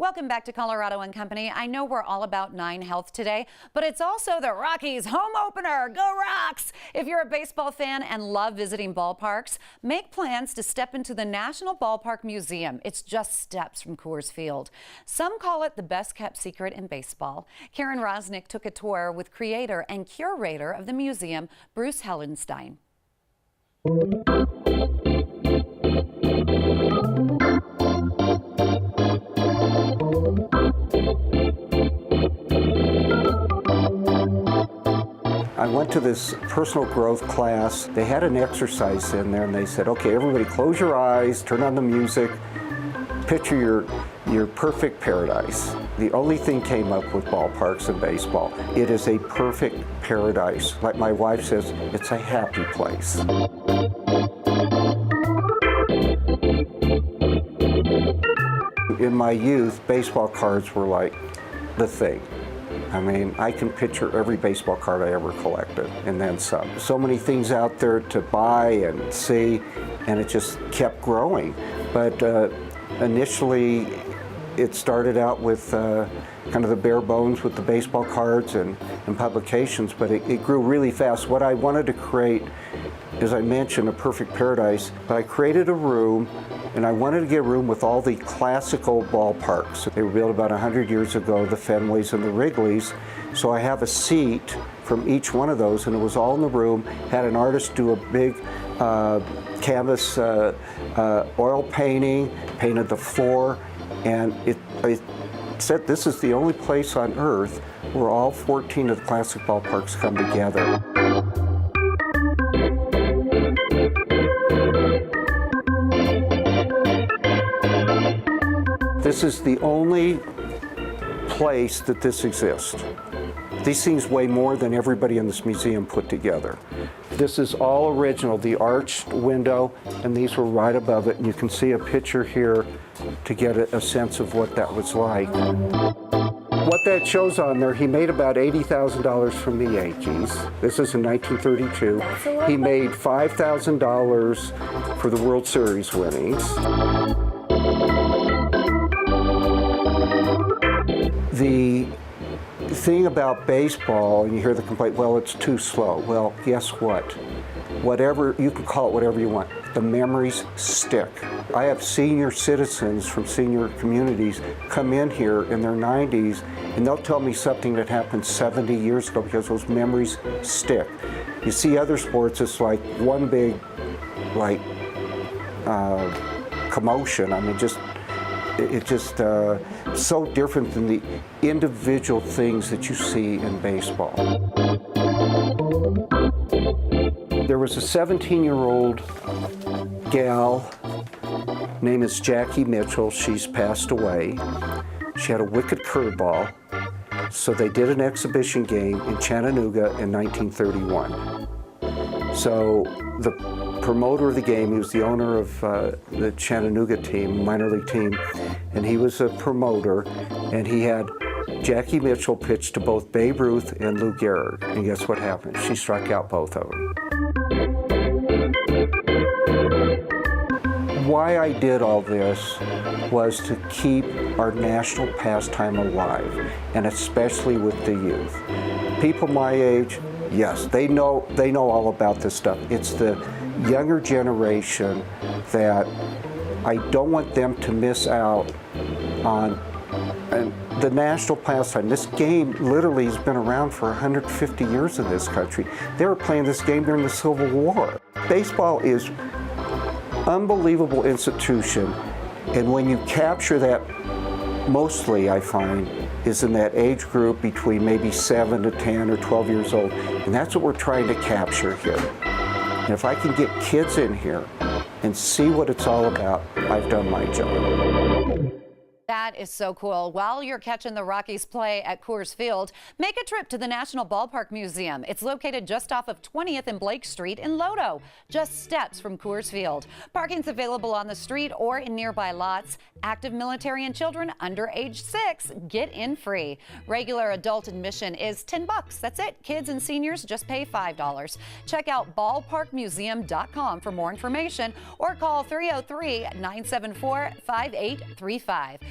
Welcome back to Colorado and Company. I know we're all about 9 Health today, but it's also the Rockies home opener. Go Rocks! If you're a baseball fan and love visiting ballparks, make plans to step into the National Ballpark Museum. It's just steps from Coors Field. Some call it the best kept secret in baseball. Karen Rosnick took a tour with creator and curator of the museum, Bruce Hellenstein. I went to this personal growth class. They had an exercise in there and they said, okay, everybody close your eyes, turn on the music, picture your perfect paradise. The only thing came up with ballparks and baseball. It is a perfect paradise. Like my wife says, it's a happy place. In my youth, baseball cards were like the thing. I mean, I can picture every baseball card I ever collected, and then some. So many things out there to buy and see, and it just kept growing. But initially, it started out with kind of the bare bones with the baseball cards and publications, but it grew really fast. What I wanted to create, as I mentioned, a perfect paradise, but I created a room, and I wanted to get a room with all the classical ballparks. They were built about 100 years ago, the Fenways and the Wrigleys. So I have a seat from each one of those, and it was all in the room. Had an artist do a big canvas oil painting, painted the floor, and I said this is the only place on earth where all 14 of the classic ballparks come together. This is the only place that this exists. These things weigh more than everybody in this museum put together. This is all original, the arched window, and these were right above it. And you can see a picture here to get a sense of what that was like. What that shows on there, he made about $80,000 from the Yankees. This is in 1932. He made $5,000 for the World Series winnings. The thing about baseball, and you hear the complaint, well, it's too slow. Well, guess what? Whatever, you can call it whatever you want. The memories stick. I have senior citizens from senior communities come in here in their 90s, and they'll tell me something that happened 70 years ago because those memories stick. You see other sports, it's like one big, like, commotion. I mean, it's just so different than the individual things that you see in baseball. There was a 17-year-old gal, name is Jackie Mitchell. She's passed away. She had a wicked curveball, so they did an exhibition game in Chattanooga in 1931. So the promoter of the game, he was the owner of the Chattanooga team, minor league team, and he was a promoter, and he had Jackie Mitchell pitch to both Babe Ruth and Lou Gehrig, and guess what happened? She struck out both of them. Why I did all this was to keep our national pastime alive, and especially with the youth. People my age, yes, they know all about this stuff. It's the younger generation that I don't want them to miss out on the national pastime. This game literally has been around for 150 years in this country. They were playing this game during the Civil War. Baseball is an unbelievable institution, and when you capture that, mostly I find, is in that age group between maybe 7 to 10 or 12 years old, and that's what we're trying to capture here. And if I can get kids in here and see what it's all about, I've done my job. That is so cool. While you're catching the Rockies play at Coors Field, make a trip to the National Ballpark Museum. It's located just off of 20th and Blake Street in Lodo, just steps from Coors Field. Parking's available on the street or in nearby lots. Active military and children under age 6 get in free. Regular adult admission is $10. That's it. Kids and seniors just pay $5. Check out ballparkmuseum.com for more information or call 303-974-5835.